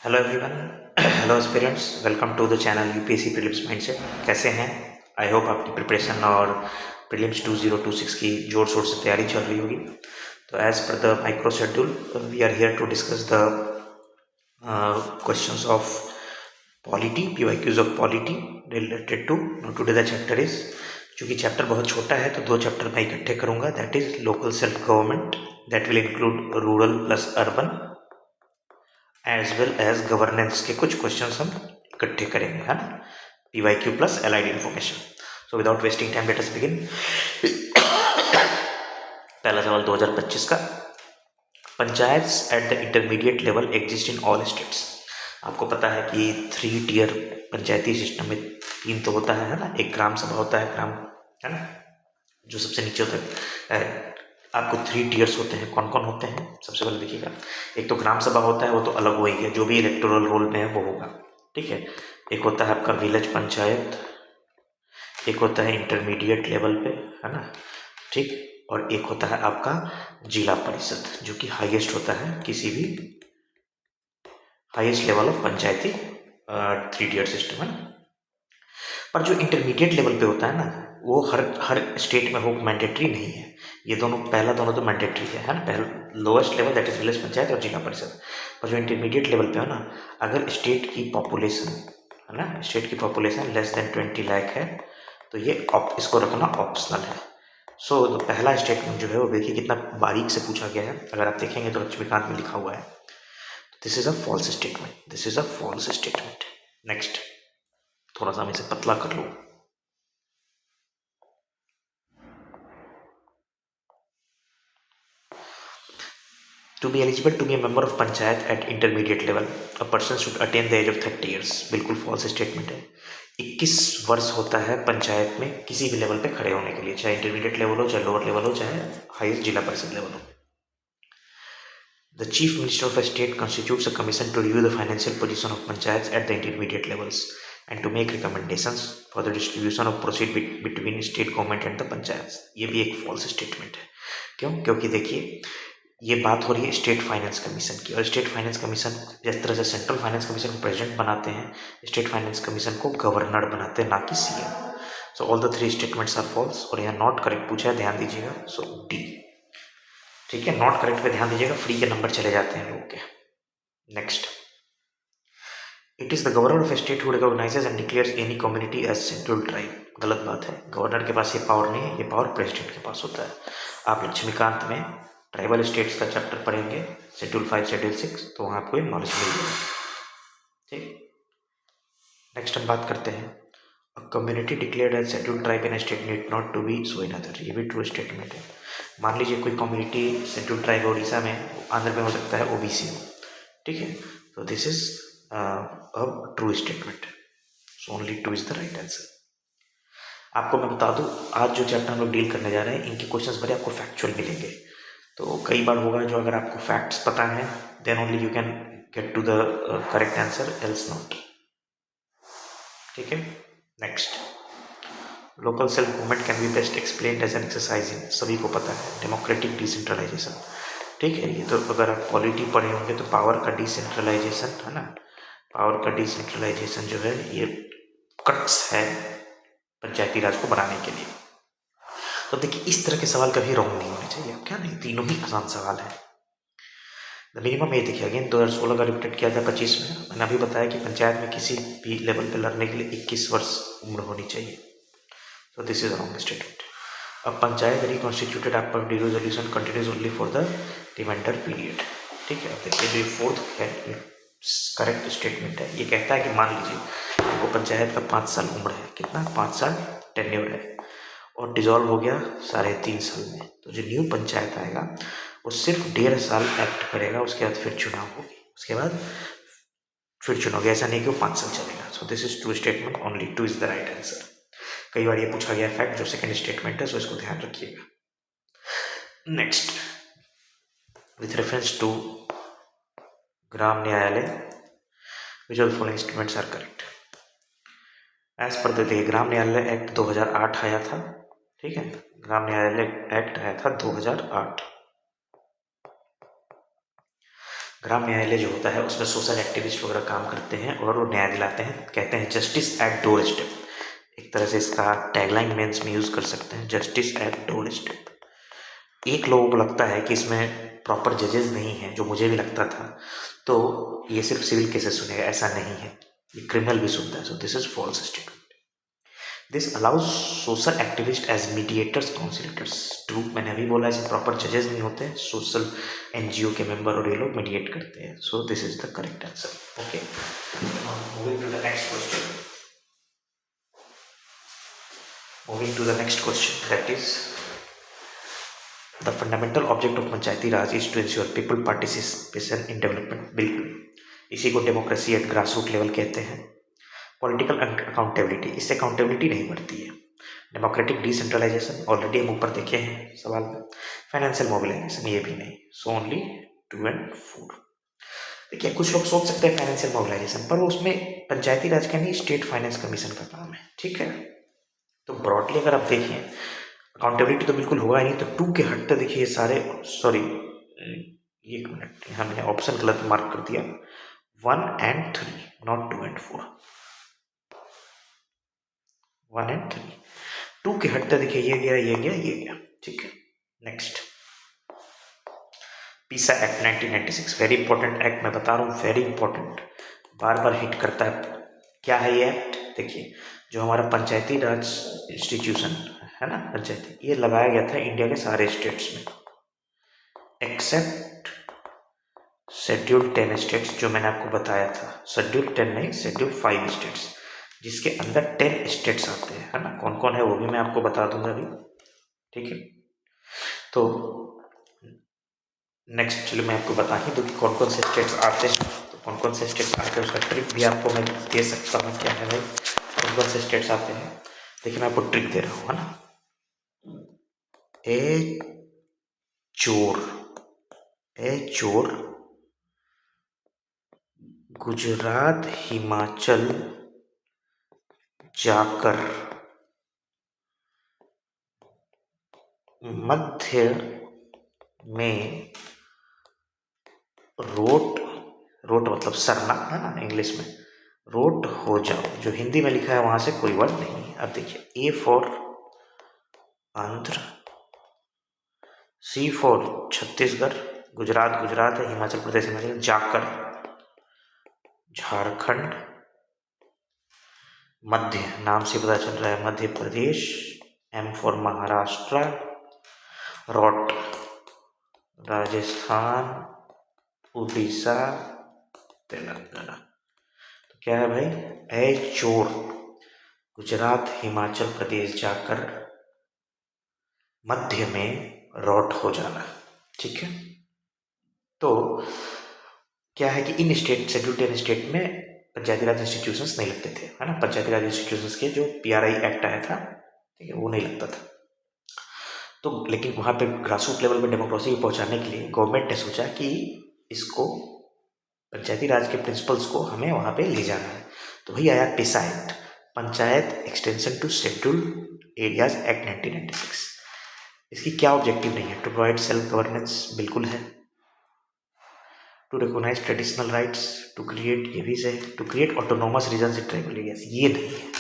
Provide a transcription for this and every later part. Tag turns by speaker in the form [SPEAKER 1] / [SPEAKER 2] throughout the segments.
[SPEAKER 1] Hello everyone. Hello aspirants, welcome to the channel UPSC prelims mindset. कैसे हैं? I hope आपकी preparation और prelims 2026 की जोर शोर से तैयारी चल रही होगी। तो as per the micro schedule we are here to discuss the questions of polity, PYQs of polity related to today the chapter is, चूँकि चैप्टर बहुत छोटा है तो दो चैप्टर मैं इकट्ठे करूँगा। That is local self government, that will include rural plus urban, as well as governance के कुछ क्वेश्चन हम इकट्ठे करेंगे, है ना, PYQ plus allied information. So without wasting time let us begin. पहला सवाल 2025 का, panchayats at the intermediate level exist in all states. आपको पता है कि 3 टियर पंचायती सिस्टम में 3 तो होता है ना, एक ग्राम सभा होता है, ग्राम, है ना, जो सबसे नीचे होता है। आपको 3 टियर्स होते हैं। कौन कौन होते हैं? सबसे पहले देखिएगा, एक तो ग्राम सभा होता है, वो तो अलग वही है, जो भी इलेक्टोरल रोल में है वो होगा, ठीक है। एक होता है आपका विलेज पंचायत, एक होता है इंटरमीडिएट लेवल पे, है ना, ठीक, और एक होता है आपका जिला परिषद, जो कि हाईएस्ट होता है किसी भी highest level of panchayati 3 tier system, है ना। पर जो इंटरमीडिएट लेवल पे होता है ना, वो हर स्टेट में हो, मैंडेटरी नहीं है। ये दोनों, पहला दोनों तो मैंडेटरी है ना, पहला lowest level that is village panchayat और जिला परिषद। पर जो इंटरमीडिएट लेवल पे है ना, अगर स्टेट की पॉपुलेशन, है ना, स्टेट की पॉपुलेशन लेस देन 20 लाख है तो ये इसको रखना ऑप्शनल है। सो तो पहला स्टेटमेंट जो है वो देखिए कितना बारीक से पूछा गया है। अगर आप देखेंगे तो लक्ष्मीकांत में लिखा हुआ है, this is a false statement, this is a false statement. Next, थोड़ा सा मैं इसे पतला कर लूँ। To be eligible to be a member of panchayat at intermediate level, a person should attain the age of 30 years। बिल्कुल फॉल्स स्टेटमेंट है। 21 वर्ष होता है पंचायत में किसी भी लेवल पे खड़े होने के लिए, चाहे इंटरमीडिएट लेवल हो, चाहे लोअर लेवल हो, चाहे हाईएस्ट जिला परिषद लेवल हो। The chief minister of a state constitutes a commission to review the financial position of panchayats at the intermediate levels and to make recommendations for the distribution of proceed between state government and the panchayats। ये भी एक false statement है। क्यों? क्योंकि देखिए, ये बात हो रही है स्टेट फाइनेंस कमीशन की, और स्टेट फाइनेंस कमीशन जिस तरह से सेंट्रल फाइनेंस कमीशन को प्रेसिडेंट बनाते हैं, स्टेट फाइनेंस कमीशन को गवर्नर बनाते हैं, ना कि CM. So all the 3 statements are false, और यहाँ नॉट करेक्ट पूछा है, ध्यान दीजिएगा। सो डी, ठीक है, नॉट करेक्ट पे ध्यान दीजिएगा, फ्री के नंबर चले जाते हैं लोगों के। Next, it is the governor of state who recognizes and declares any community as scheduled tribe. गलत बात है, गवर्नर के पास ये पावर नहीं है, ये पावर प्रेसिडेंट के पास होता है। आप लक्ष्मीकांत में ट्राइबल स्टेट्स का चैप्टर पढ़ेंगे, शेड्यूल 5, शेड्यूल 6, तो वहाँ आपको नॉलेज मिल जाएगा, ठीक। नेक्स्ट हम बात करते हैं, community declared as scheduled tribe in state need not to be so in other. ये भी ट्रू स्टेटमेंट है। मान लीजिए कोई कम्युनिटी शेड्यूल्ड ट्राइब उड़ीसा में, आंध्र में हो सकता है ओबीसी में, ठीक है, तो this is a true statement. So only 2 is the right answer. आपको मैं बता दूं, आज जो चैप्टर हम लोग डील करने जा रहे हैं, इनके क्वेश्चंस बड़े आपको फैक्चुअल मिलेंगे। तो कई बार होगा जो अगर आपको फैक्ट्स पता है then only you can get to the correct answer, else not, ठीक है। Next, local self government can be best explained as an exercise in, सभी को पता है, डेमोक्रेटिक डिसेंट्रलाइजेशन, ठीक है। ये तो अगर आप पॉलिटी पढ़े होंगे तो पावर का डिसेंट्रलाइजेशन, है ना, पावर का डिसेंट्रलाइजेशन जो है ये क्रक्स है पंचायती राज को बनाने के लिए। तो देखिए, इस तरह के सवाल कभी रॉन्ग नहीं होने चाहिए, क्या नहीं, तीनों ही आसान सवाल है। द मिनिमम ये देखिए, अगेन 2016 का रिपीट किया था 25 में, मैंने अभी बताया कि पंचायत में किसी भी लेवल पे लड़ने के लिए 21 वर्ष उम्र होनी चाहिए। तो दिस इज रॉन्ग स्टेटमेंट। अब panchayat reconstituted after the resolution continues only for the reminder period, ठीक है। अब देखिए, जो 4th है करेक्ट स्टेटमेंट है, ये कहता है कि मान लीजिए वो पंचायत का 5 साल उम्र है, कितना, 5 साल टेन्योर है, और डिजॉल्व हो गया 3.5 साल में, तो जो न्यू पंचायत आएगा वो सिर्फ 1.5 साल एक्ट करेगा, उसके बाद फिर चुनाव होगी, उसके बाद फिर चुनाव होगी, ऐसा नहीं कि वो 5 साल चलेगा। सो this is true statement, only 2 is the right answer. कई बार ये पूछा गया फैक्ट जो सेकंड स्टेटमेंट है, सो इसको ध्यान रखिएगा। Next, with reference to Gram Nyayalaya which of the following statements are correct? As per the Gram Nyayalaya act 2008 आया था, ठीक है, ग्राम न्यायालय एक्ट आया था 2008। ग्राम न्यायालय जो होता है उसमें सोशल एक्टिविस्ट वगैरह काम करते हैं और वो न्याय दिलाते हैं, कहते हैं जस्टिस एट डोर स्टेप। एक तरह से इसका टैगलाइन मेंस में यूज कर सकते हैं, जस्टिस एट डोर स्टेप। एक लोगों को लगता है कि इसमें प्रॉपर जजेस नहीं है, जो मुझे भी लगता था, तो ये सिर्फ सिविल केसेस सुनेगा, ऐसा नहीं है, ये क्रिमिनल भी सुनता है। So this is false statement. This allows social activist as mediators conciliators. True, मैंने अभी बोला ऐसे प्रॉपर जजेस नहीं होते, सोशल एनजीओ के मेंबर और ये लोग मीडिएट करते हैं। So this is the correct answer. Okay, moving to the next question. Moving to the next question, that is the fundamental object of panchayati raj is to insure people participation in development. बिल्कुल, इसी को democracy at grass root level कहते हैं। Political accountability, इससे accountability नहीं बढ़ती है। Democratic decentralisation, already हम ऊपर देखे हैं सवाल में। फाइनेंशियल मोबिलाइजेशन, ये भी नहीं। So only 2 and 4। देखिए, कुछ लोग सोच सकते हैं फाइनेंशियल मोबिलाइजेशन, पर वो उसमें पंचायती राज का नहीं, स्टेट फाइनेंस कमीशन का काम है, ठीक है। तो ब्रॉडली अगर आप देखें, अकाउंटेबिलिटी तो बिल्कुल होगा ही नहीं। तो 2 के हटते देखिए ये सारे, सॉरी 1 मिनट, यहाँ मैंने ऑप्शन गलत मार्क कर दिया। 1 and 3, नॉट 2 and 4। 1 and 3, 2 के हटते देखिए ये गया, ये गया, ये गया, ठीक है। नेक्स्ट, पीसा एक्ट 1996, वेरी इंपॉर्टेंट एक्ट, मैं बता रहा हूँ, वेरी इंपॉर्टेंट, बार बार हिट करता है। क्या है ये एक्ट? देखिए, जो हमारा पंचायती राज इंस्टीट्यूशन है ना, पंचायती, ये लगाया गया था इंडिया के सारे स्टेट्स में, एक्सेप्ट शेड्यूल 10 स्टेट्स, जो मैंने आपको बताया था। शेड्यूल 10 नहीं, शेड्यूल 5 स्टेट्स, जिसके अंदर 10 स्टेट्स आते हैं, है ना। कौन कौन है वो भी मैं आपको बता दूंगा अभी, ठीक है। तो नेक्स्ट चलो मैं आपको बता ही दूँ कि कौन कौन से स्टेट्स आते हैं। तो कौन कौन से स्टेट्स आते हैं उसका ट्रिक भी आपको मैं दे सकता हूँ। क्या है भाई, कौन कौन से स्टेट्स आते हैं? देखिए, मैं आपको ट्रिक दे रहा हूँ, है ना। ए चोर गुजरात हिमाचल जाकर मध्य में रोट मतलब सरना, है ना, इंग्लिश में रोट हो जाओ। जो हिंदी में लिखा है वहां से कोई वर्ड नहीं है। अब देखिए, A for Andhra, C for Chhattisgarh, Gujarat है, हिमाचल प्रदेश जाकर झारखंड, मध्य नाम से पता चल रहा है मध्य प्रदेश, एम फॉर महाराष्ट्र, रोट राजस्थान, उड़ीसा, तेलंगाना। तो क्या है भाई, ए चोर गुजरात हिमाचल प्रदेश जाकर मध्य में रोट हो जाना, ठीक है। तो क्या है कि इन स्टेट, शेड्यूल 10 स्टेट में पंचायती राज इंस्टीट्यूशंस नहीं लगते थे, है ना। पंचायती राज इंस्टीट्यूशंस के जो PRI एक्ट आया था, ठीक है, वो नहीं लगता था। तो लेकिन वहाँ पे ग्रास रूट लेवल पे डेमोक्रेसी को पहुँचाने के लिए गवर्नमेंट ने सोचा कि इसको, पंचायती राज के प्रिंसिपल्स को हमें वहाँ पे ले जाना है। तो वही आया PESA act, panchayat extension to schedule areas act 1996। इसकी क्या ऑब्जेक्टिव नहीं है? टू प्रोवाइड सेल्फ गवर्नेंस, बिल्कुल है। To recognize traditional rights, to create, ये भी है, to create autonomous regions in tribal areas, ये नहीं है।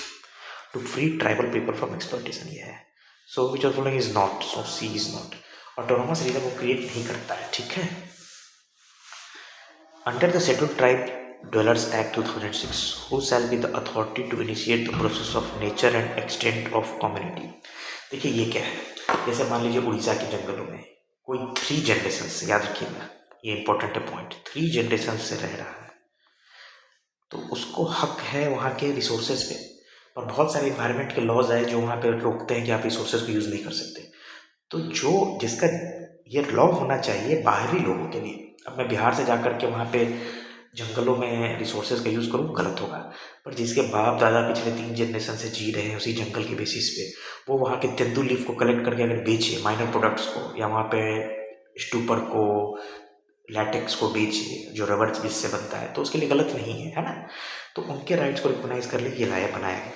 [SPEAKER 1] To free tribal people from exploitation, ये है। So which of following is not, so C is not. Autonomous region वो create नहीं करता है, ठीक है। Under the scheduled tribe Dwellers Act 2006, who shall be the authority to initiate the process of nature and extent of community? देखिए, ये क्या है, जैसे मान लीजिए उड़ीसा के जंगलों में कोई 3 जनरेशन से, याद रखिएगा ये इंपॉर्टेंट है पॉइंट, 3 जनरेशन से रह रहा है, तो उसको हक है वहाँ के रिसोर्सेज पे। और बहुत सारे इन्वायरमेंट के लॉज आए जो वहाँ पे रोकते हैं कि आप रिसोर्सेज को यूज़ नहीं कर सकते। तो जो जिसका ये लॉ होना चाहिए बाहरी लोगों के लिए। अब मैं बिहार से जाकर के वहाँ पे जंगलों में रिसोर्सेज का यूज़ करूँ, गलत होगा। पर जिसके बाप दादा पिछले 3 जनरेशन से जी रहे हैं उसी जंगल के बेसिस पे, वो वहाँ के तेंदू लीफ को कलेक्ट करके अगर बेचे, माइनर प्रोडक्ट्स को, या वहाँ पे स्टूपर को, लैटेक्स को बेचे जो रबर जिससे बनता है, तो उसके लिए गलत नहीं है, है ना। तो उनके राइट्स को रिकोगनाइज कर लिए ये लाया बनाया है।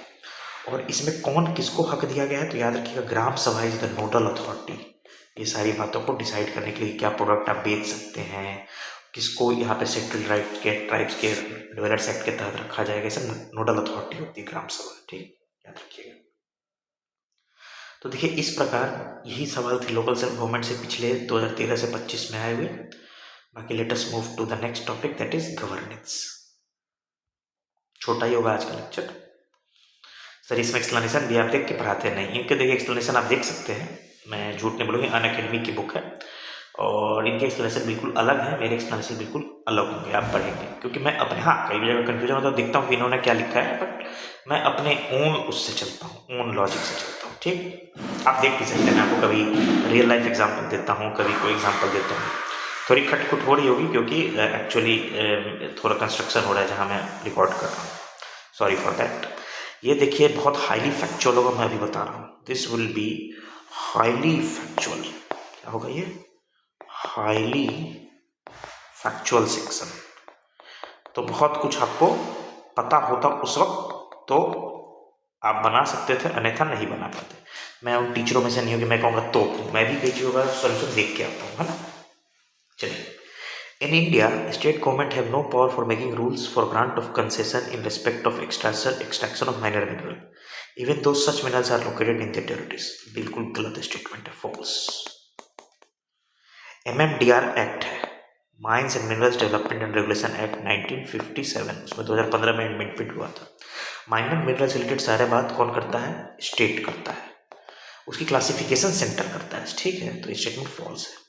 [SPEAKER 1] और इसमें कौन किसको हक दिया गया है, तो याद रखिएगा ग्राम सभा इज द नोडल अथॉरिटी। ये सारी बातों को डिसाइड करने के लिए क्या प्रोडक्ट आप बेच सकते हैं, किसको यहाँ पे सेक्टरल राइट के ट्राइब्स के डेवलपर्स एक्ट के तहत रखा जाएगा, सब नोडल अथॉरिटी होती है ग्राम सभा, ठीक, याद रखिएगा। तो देखिए इस प्रकार यही सवाल थे लोकल सेल्फ गवर्नमेंट से पिछले 2013 से 25 में आए हुए। बाकी let us move to the next topic, that is governance. छोटा ही होगा आज का लेक्चर सर, इसमें एक्सप्लेनेशन भी आप देख के पढ़ाते नहीं, इनके देखिए एक्सप्लेनेशन आप देख सकते हैं, मैं झूठ नहीं बोलूँगी, अनअकैडमी की बुक है और इनके एक्सप्लेनेशन बिल्कुल अलग है, मेरे एक्सप्लेनेशन बिल्कुल अलग होंगे, आप पढ़ेंगे क्योंकि मैं अपने, हाँ कई जगह कन्फ्यूजन होता है, देखता हूँ कि इन्होंने क्या लिखा है, बट मैं अपने ओन उससे चलता हूँ, ओन लॉजिक से चलता हूँ, ठीक। आप देख भी सकते हैं, मैं आपको कभी रियल लाइफ एग्जाम्पल देता हूँ, कभी कोई एग्जाम्पल देता हूँ, थोड़ी खटखुट हो रही होगी क्योंकि एक्चुअली थोड़ा कंस्ट्रक्शन हो रहा है जहाँ मैं रिकॉर्ड कर रहा हूँ, सॉरी फॉर दैट। ये देखिए बहुत हाईली फैक्चुअल होगा, मैं अभी बता रहा हूँ, this will be highly factual. क्या होगा ये? Highly factual section. तो बहुत कुछ आपको पता होता उस वक्त तो आप बना सकते थे, अन्यथा नहीं बना पाते। मैं उन टीचरों में से नहीं हूँ कि मैं कहूँगा तो मैं भी कई चीज़ों का सोल्यूशन देख के आता हूँ, है ना। चलिए, in India, state government have no power for making rules for grant of concession in respect of extraction of minor mineral, even though such minerals are located in their territories. बिल्कुल गलत statement है, false। MMDR act है, mines and minerals development and regulation act 1957, उसमें 2015 में amendment हुआ था। Minor mineral से related सारे बात कौन करता है? स्टेट करता है, उसकी क्लासिफिकेशन सेंटर करता है, ठीक है। तो ये स्टेटमेंट फॉल्स है।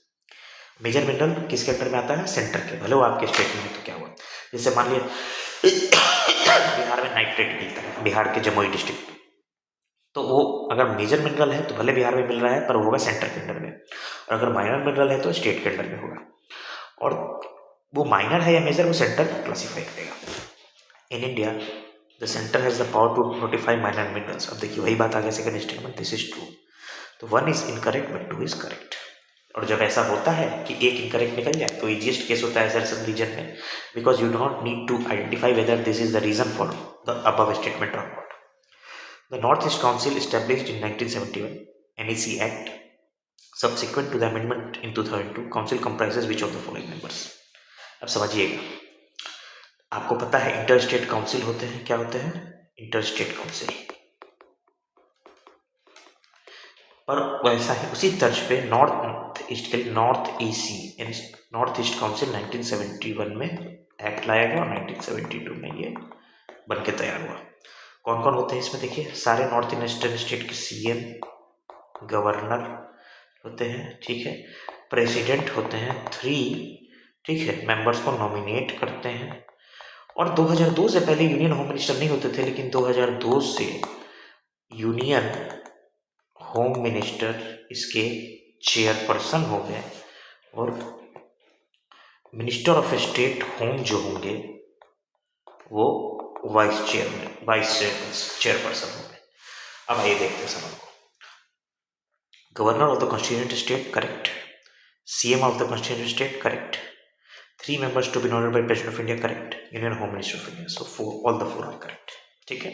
[SPEAKER 1] मेजर मिनरल किसके अंडर में आता है? सेंटर के, भले वो आपके स्टेट में है तो क्या हुआ। जैसे मान लिया बिहार में नाइट्रेट मिलता है, बिहार के जमुई डिस्ट्रिक्ट, तो वो अगर मेजर मिनरल है तो भले बिहार में मिल रहा है पर वो होगा सेंटर के अंडर में, और अगर माइनर मिनरल है तो स्टेट के अंडर में होगा, और वो माइनर है या मेजर वो सेंटर क्लासीफाई करेगा। In India the centre has the power to notify minor minerals. अब देखिए वही बात आ गया second statement, this is true, तो 1 is incorrect but 2 is correct. और जब ऐसा होता है कि एक इनकरेक्ट निकल जाए तो इजीएस्ट केस होता है सर रीजन में, because you don't need to identify whether this is the reason for the above statement और not. The north east council established in 1971, NEC Act. Subsequent to the amendment in 2002, council comprises which of the following members? अब समझिएगा, आपको पता है inter state council होते हैं, क्या होते हैं? Inter state council. और वैसा ही उसी तर्ज पे नॉर्थ ईस्ट के लिए नॉर्थ ईसी यानी नॉर्थ ईस्ट काउंसिल 1971 में एक्ट लाया गया और 1972 में ये बन के तैयार हुआ। कौन कौन होते हैं इसमें? देखिए सारे नॉर्थ ईस्टर्न स्टेट के सीएम, गवर्नर होते हैं, ठीक है, प्रेसिडेंट होते हैं 3, ठीक है, मेंबर्स को नॉमिनेट करते हैं, और 2002 से पहले यूनियन होम मिनिस्टर नहीं होते थे, लेकिन 2002 से यूनियन होम मिनिस्टर इसके चेयरपर्सन हो गए, और मिनिस्टर ऑफ स्टेट होम जो होंगे वो वाइस चेयरपर्सन हो गए। अब आइए देखते हैं सवाल को। Governor of the constituent state correct, CM of the constituent state correct, 3 members to be nominated by president of India correct, union home minister of India, so all the 4 are correct, ठीक है।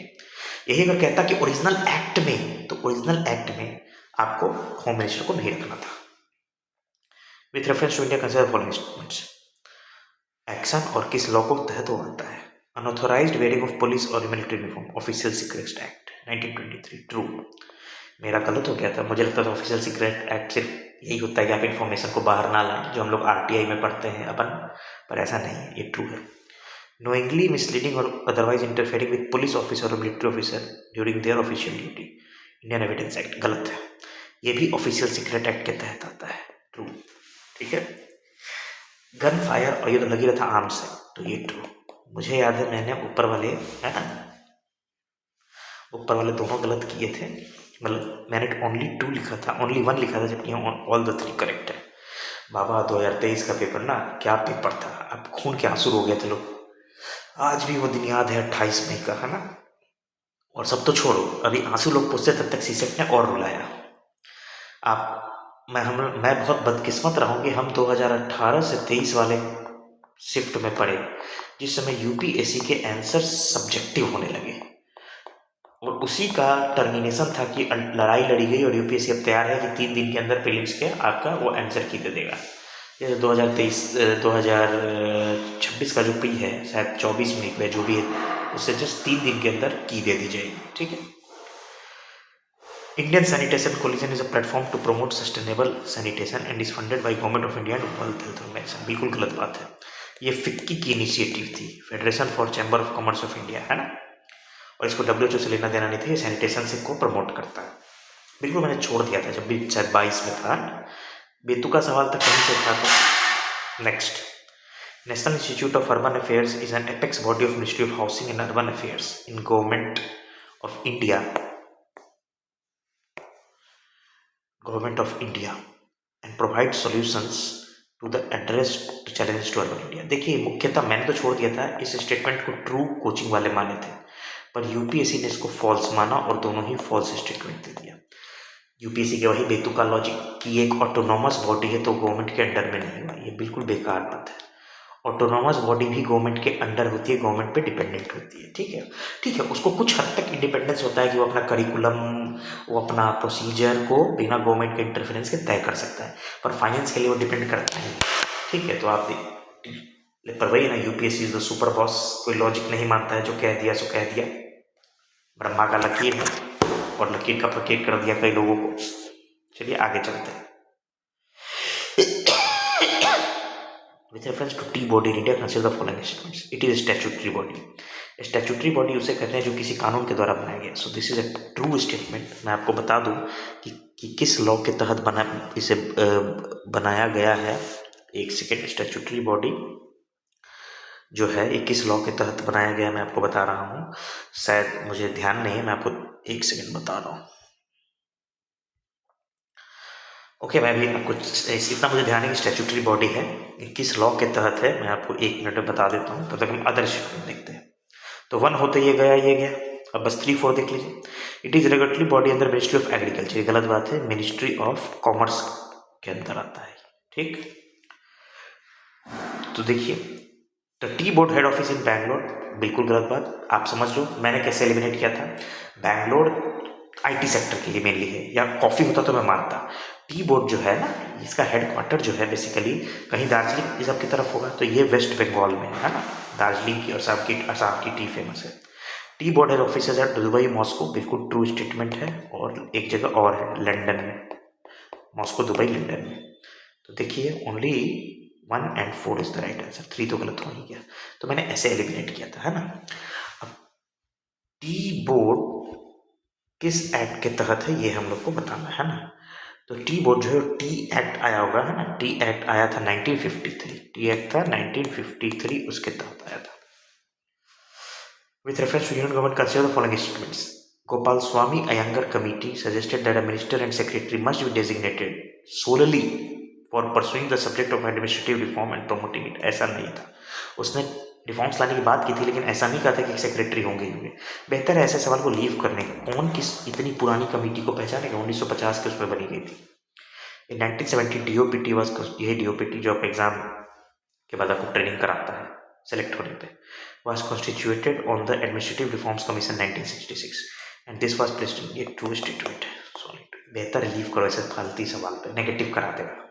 [SPEAKER 1] यही अगर कहता कि original act में, तो original act में आपको होम मिनिस्टर को नहीं रखना था। With reference to India consider following statements, action और किस लॉ को तहत वो आता है? अनऑथोराइज्ड वेयरिंग ऑफ पुलिस और military uniform, official secret act 1923, true. मेरा गलत हो गया था, मुझे लगता था ऑफिशियल सीक्रेट एक्ट सिर्फ यही होता है कि आप इन्फॉर्मेशन को बाहर ना लाएं, जो हम लोग आरटीआई में पढ़ते हैं अपन, पर ऐसा नहीं है, ये ट्रू है। नोइंगली मिसलीडिंग और otherwise interfering with police officer और military officer during their official duty, Indian evidence act, गलत है, ये भी ऑफिशियल सीक्रेट एक्ट के तहत आता है, ट्रू, ठीक है। गन फायर, और ये तो लगी रहा था आर्म्स है, तो ये ट्रू। मुझे याद है मैंने ऊपर वाले, है ना, ऊपर वाले दोनों गलत किए थे, मतलब मैंने ओनली 2 लिखा था, ओनली 1 लिखा था, जबकि ऑल द 3 करेक्ट है। बाबा 2023 का पेपर ना, क्या पेपर था, अब खून के आंसू हो गए थे लोग, आज भी वो दिन याद है 28 मई का, है ना। और सब तो छोड़ो, अभी आंसू लोग पूछते तब तक सीसेट ने और रुलाया। मैं बहुत बदकिस्मत रहा हूँ कि हम 2018 से 23 वाले शिफ्ट में पढ़े, जिस समय यूपीएससी के आंसर सब्जेक्टिव होने लगे, और उसी का टर्मिनेशन था कि लड़ाई लड़ी गई और यूपीएससी अब तैयार है कि 3 दिन के अंदर प्रीलिम्स के आपका वो आंसर की दे देगा। ये 2023 2026 का जो पी है, शायद 24 में है, जो भी है, उससे जस्ट 3 दिन के अंदर की दे दी जाएगी। ठीक है। Indian sanitation coalition is a platform to promote sustainable sanitation and is funded by government of India and World Health Organization. बिल्कुल गलत बात है। ये फिक्की की इनिशिएटिव थी, federation for chamber of commerce of India, है ना। और इसको WHO से लेना देना नहीं था, ये सैनिटेशन से को प्रमोट करता है। बिल्कुल मैंने छोड़ दिया था जब भी शायद 22 में था। बेतुका सवाल तक कहीं से था। तो next, national institute of urban affairs is an apex body of ministry of housing and urban affairs in government of India and provide solutions to the address to challenges to urban India. देखिए, मुख्यतः मैंने तो छोड़ दिया था, इस statement को true coaching वाले माने थे, पर यूपीएससी ने इसको फॉल्स माना और दोनों ही फॉल्स स्टेटमेंट दे दिया। यूपीएससी के वही बेतुका लॉजिक कि एक ऑटोनॉमस बॉडी है तो गवर्नमेंट के अंडर में नहीं हुआ, ये बिल्कुल बेकार बात है। ऑटोनॉमस बॉडी भी गवर्नमेंट के अंडर होती है, गवर्नमेंट पे डिपेंडेंट होती है। ठीक है, ठीक है, उसको कुछ हद तक इंडिपेंडेंस होता है कि वो अपना करिकुलम, वो अपना प्रोसीजर को बिना गवर्नमेंट के इंटरफेरेंस के तय कर सकता है, पर फाइनेंस के लिए वो डिपेंड करता है। ठीक है, तो आप पर वही ना, UPSC is the super boss, कोई लॉजिक नहीं मानता है, जो कह दिया सो कह दिया। ब्रह्मा का लकीर है और लकीर का प्रकेट कर दिया कई लोगों को। चलिए आगे चलते हैं। With reference to T body in India, consider the following statements. It is a statutory body. Statutory body उसे कहते हैं जो किसी कानून के द्वारा बनाया गया। सो this is a true statement. मैं आपको बता दूं कि किस लॉ के तहत इसे बनाया गया है। एक सेकेंड, स्टैट्यूटरी बॉडी जो है ये किस लॉ के तहत बनाया गया, मैं आपको बता रहा हूँ। शायद मुझे ध्यान नहीं है, मैं आपको एक सेकेंड बता रहा हूँ। ओके, मैं भी आपको इतना मुझे ध्यान है कि स्टैट्यूटरी बॉडी है, किस लॉ के तहत है, मैं आपको 1 मिनट में बता देता हूँ। तब तक हम अदर स्टेटमेंट देखते हैं। तो 1 होते ये गया। अब बस 3, 4 देख लीजिए। इट इज रेगुलेटरी बॉडी अंदर मिनिस्ट्री ऑफ एग्रीकल्चर, ये गलत बात है, मिनिस्ट्री ऑफ कॉमर्स के अंदर आता है। ठीक, तो देखिए, the tea board head office in Bangalore, बिल्कुल गलत बात। आप समझ लो मैंने कैसे एलिमिनेट किया था। बैंगलोर आईटी सेक्टर के लिए मेनली है, या कॉफी होता तो मैं मानता। टी बोर्ड जो है ना, इसका हेडक्वार्टर जो है बेसिकली कहीं दार्जिलिंग इस सब की तरफ होगा, तो ये वेस्ट बंगाल में है ना। दार्जिलिंग की और असम की टी फेमस है। टी बोर्ड हेड ऑफिस है दुबई, मॉस्को, बिल्कुल ट्रू स्टेटमेंट है। और एक जगह और है लंदन में, मॉस्को, दुबई, लंदन में। तो देखिए, only 1 and 4 is the right answer, 3 तो गलत हो ही गया। तो मैंने ऐसे एलिमिनेट किया था, है ना। अब टी बोर्ड किस एक्ट के तहत है ये हम लोग को बताना है ना। तो टी बोर्ड जो है टी एक्ट आया होगा, है ना। टी एक्ट आया था 1953, टी एक्ट था 1953, उसके तहत आया था। With reference to union government consider the following statements. Gopal Swami Ayyangar committee suggested that a minister and secretary must be designated solely for pursuing the subject of administrative reform and promoting it. ऐसा नहीं था, उसने reforms लाने की बात की थी, लेकिन ऐसा नहीं कहा था कि सेक्रेटरी होंगे ही होंगे। बेहतर है ऐसे सवाल को लीव करने का। कौन किस इतनी पुरानी कमेटी को पहचानेगा, 1950 के उसमें बनी गई थी। इन 1970 DOPT वॉज, यही DOPT जो आप एग्जाम के बाद आपको ट्रेनिंग कराता है सेलेक्ट होने पे, was constituted on the administrative reforms commission 1966 and this was president. ये ट्रू स्टेटमेंट है। सॉरी, बेहतर लीव करो ऐसे फालतू सवाल पे, नेगेटिव करा देगा।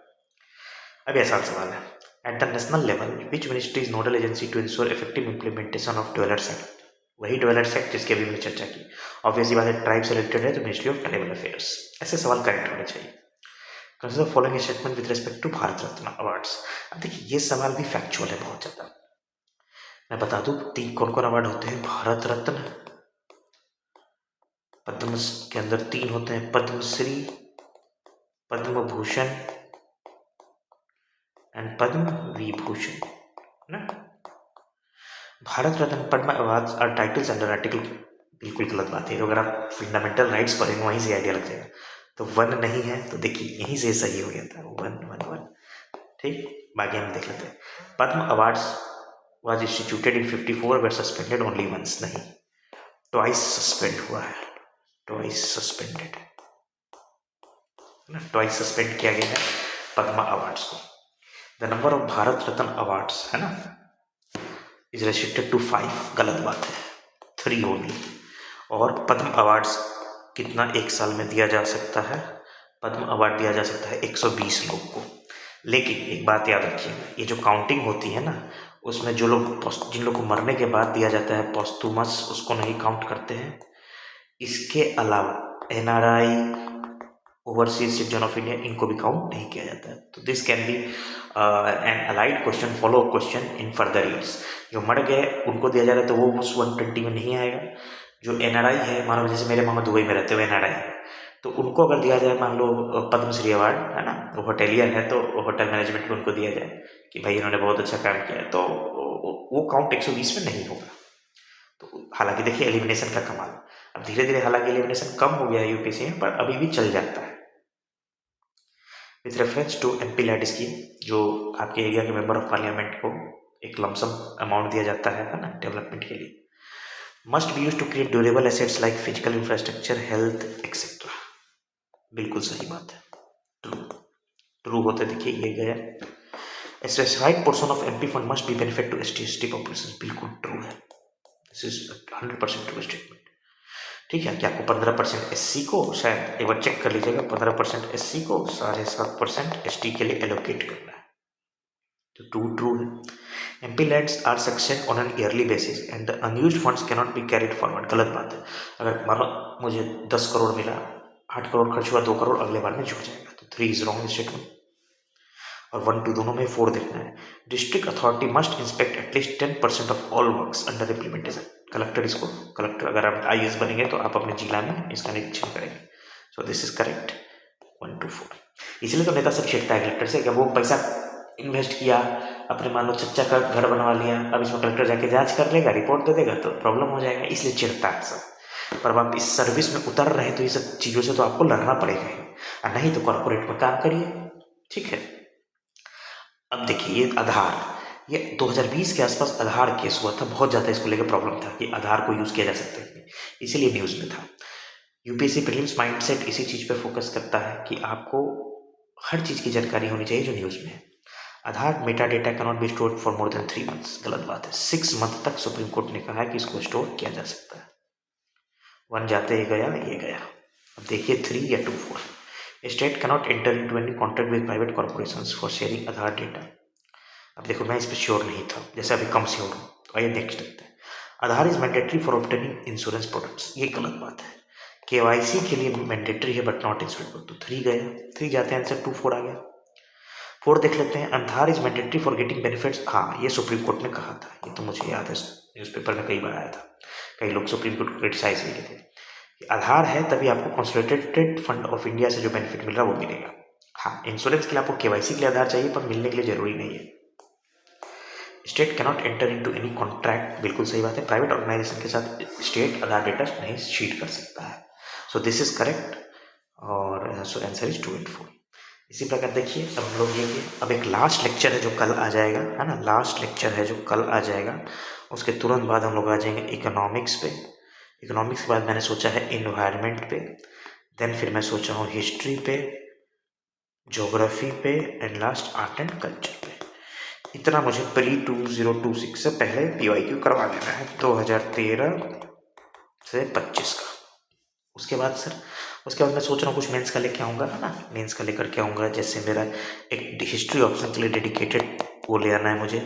[SPEAKER 1] अब आसान सवाल है। At the national level which ministry is nodal agency to insure effective implementation of developed act. वही डेवलप्ड एक्ट जिसकी अभी हमने चर्चा की। ऑब्वियसली बात है, ट्राइब से रिलेटेड है तो मिनिस्ट्री ऑफ ट्राइबल अफेयर्स। ऐसे सवाल करेक्ट होने चाहिए। Consider following statement with respect to Bharat Ratna awards. अब देखिए, ये सवाल भी फैक्चुअल है बहुत ज़्यादा। मैं बता दूं कौन कौन अवार्ड होते हैं। भारत रत्न, पद्म के अंदर 3 होते हैं, पद्मश्री, पद्म भूषण एंड पद्म विभूषण ना। Bharat Ratna, Padma awards are titles under article, बिल्कुल गलत बात है। अगर आप फंडामेंटल राइट्स पढ़ेंगे वहीं से आइडिया लग जाएगा। तो 1 नहीं है, तो देखिए यहीं से सही हो गया था, 1 1 1। ठीक, बाकी हम देख लेते हैं। Padma awards was instituted in 54 were suspended only once, नहीं, ट्वाइस सस्पेंड हुआ है, ट्वाइस सस्पेंडेड ना, ट्वाइस सस्पेंड किया गया है पद्मा अवार्ड्स को। The number of Bharat Ratna awards है ना इज रेस्ट्रिक्टेड टू 5, गलत बात है, 3 ओनली। और पद्म अवार्ड्स कितना एक साल में दिया जा सकता है, पद्म अवार्ड दिया जा सकता है 120 लोग को। लेकिन एक बात याद रखिएगा, ये जो काउंटिंग होती है ना, उसमें जो लोग जिन लोग को मरने के बाद दिया जाता है पोस्टुमस, उसको नहीं काउंट करते हैं। इसके अलावा NRI, overseas citizen of India, इनको भी काउंट नहीं किया जाता है। तो this can be an allied question, follow up question in further years. जो मर गए उनको दिया जा रहा है तो वो उस 120 में नहीं आएगा। जो NRI है, मान लो जैसे मेरे मामा दुबई में रहते हुए NRI है, तो उनको अगर दिया जाए, मान लो पद्मश्री अवार्ड है ना, वो होटेलियर है तो होटल मैनेजमेंट में उनको दिया जाए कि भाई इन्होंने बहुत अच्छा काम किया है, तो वो काउंट 120 में नहीं होगा। तो हालांकि देखिए एलिमिनेशन का कमाल, अब धीरे धीरे हालांकि एलिमिनेशन कम हो गया है यूपीएससी में, पर अभी भी चल जाता है। With reference to MP LAD scheme, जो आपके एरिया के मेंबर ऑफ पार्लियामेंट को एक लमसम अमाउंट दिया जाता है ना, डेवलपमेंट के लिए, must be use to create durable assets like physical infrastructure, health etcetera. बिल्कुल सही बात है, ट्रू होते देखिए ये गया। A specified portion of MP fund must be benefit to ST populations, बिल्कुल ट्रू है, दिस इज 100% ट्रू स्टेटमेंट। ठीक है, कि आपको 15% SC को, शायद एक बार चेक कर लीजिएगा, 15% SC को, 7.5% ST के लिए एलोकेट करना है, तो ट्रू है। MP lands are sanctioned on an yearly basis and the unused funds cannot be carried forward, गलत बात है। अगर मान लो मुझे 10 करोड़ मिला, 8 करोड़ खर्च हुआ, 2 करोड़ अगले बार में जुड़ जाएगा, तो 3 इज रॉन्ग स्टेटमेंट। और 1 2 दोनों में 4 देखना है। District authority must inspect at least 10% of all works under implementation. Collector अगर आप IAS बनेंगे तो आप अपने जिला में इसका निरीक्षण करेंगे। सो दिस इज करेक्ट, 1 2 4। इसलिए तो नेता सब छिड़ता है कलेक्टर से कि वो पैसा इन्वेस्ट किया, अपने मान लो चच्चा का घर बनवा लिया, अब इसमें कलेक्टर जाके जांच कर लेगा, रिपोर्ट दे देगा तो प्रॉब्लम हो जाएगा, इसलिए चिढ़ता है सब। पर अब आप इस सर्विस में उतर रहे हैं तो ये सब चीज़ों से तो आपको लड़ना पड़ेगा ही, और नहीं तो कॉर्पोरेट में काम करिए। ठीक है, अब देखिए ये आधार, ये 2020 के आसपास आधार केस हुआ था, बहुत ज़्यादा इसको लेकर प्रॉब्लम था कि आधार को यूज़ किया जा सकता है, इसीलिए न्यूज़ में था। यूपीएससी प्रीलिम्स माइंडसेट इसी चीज़ पे फोकस करता है कि आपको हर चीज़ की जानकारी होनी चाहिए जो न्यूज़ में है। Aadhaar meta data can not be stored for more than 3 months, गलत बात है। 6 मंथ तक सुप्रीम कोर्ट ने कहा है कि इसको स्टोर किया जा सकता है। 1 जाते ही गया, ये गया। अब देखिए 3 या 2 4। State cannot enter into any contract with private corporations for sharing Aadhaar data. अब देखो मैं इस पर श्योर नहीं था, जैसे अभी कम श्योर हूँ, तो आइए नेक्स्ट देखते हैं। Aadhaar is mandatory for obtaining insurance products, ये गलत बात है। KYC के लिए मैंडेटरी है बट नॉट इंश्योरेंस प्रोडक्ट, तो 3 गया, 3 जाते हैं आंसर, 2 4 आ गया। 4 देख लेते हैं। Aadhaar is mandatory for getting benefits, हाँ ये सुप्रीम कोर्ट ने कहा था, ये तो मुझे याद है, न्यूज़पेपर में कई बार आया था, कई लोग सुप्रीम कोर्ट को क्रिटिसाइज भी किए थे। आधार है तभी आपको कंसोलिडेटेड फंड ऑफ इंडिया से जो बेनिफिट मिल रहा है वो मिलेगा। हाँ, इंश्योरेंस के लिए आपको KYC के लिए आधार चाहिए, पर मिलने के लिए जरूरी नहीं है। State cannot enter into any contract, बिल्कुल सही बात है, प्राइवेट ऑर्गेनाइजेशन के साथ स्टेट आधार डेटा नहीं शीट कर सकता है। सो दिस इज करेक्ट, और सो आंसर इज 2 and 4। इसी प्रकार देखिए अब हम लोग ये अब एक लास्ट लेक्चर है जो कल आ जाएगा, है ना, लास्ट लेक्चर है जो कल आ जाएगा। उसके तुरंत बाद हम लोग आ जाएंगे इकोनॉमिक्स पे। इकोनॉमिक्स के बाद मैंने सोचा है इन्वायरमेंट पे, देन फिर मैं सोचा हूँ हिस्ट्री पे, ज्योग्राफी पे, and last art and culture पे। इतना मुझे प्री 2026 से पहले PYQ करवा लेना है, 2013 से 25 का। उसके बाद मैं सोच रहा हूँ कुछ मेंस का लेके आऊँगा, है ना, मेंस का लेकर के आऊँगा। जैसे मेरा एक हिस्ट्री ऑप्शन के लिए डेडिकेटेड वो ले आना है मुझे,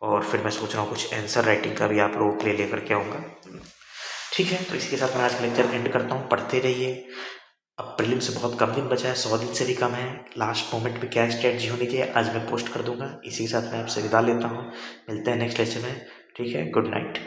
[SPEAKER 1] और फिर मैं सोच रहा हूँ कुछ आंसर राइटिंग का भी आप लोगों के लिए लेकर के आऊँगा। ठीक है, तो इसके साथ मैं आज का लेक्चर एंड करता हूँ। पढ़ते रहिए, अब प्रीलिम से बहुत कम दिन बचा है, 100 दिन से भी कम है। लास्ट मोमेंट पे क्या स्ट्रेटजी होनी चाहिए आज मैं पोस्ट कर दूंगा। इसी के साथ मैं आपसे विदा लेता हूँ, मिलते हैं नेक्स्ट लेक्चर में। ठीक है, गुड नाइट।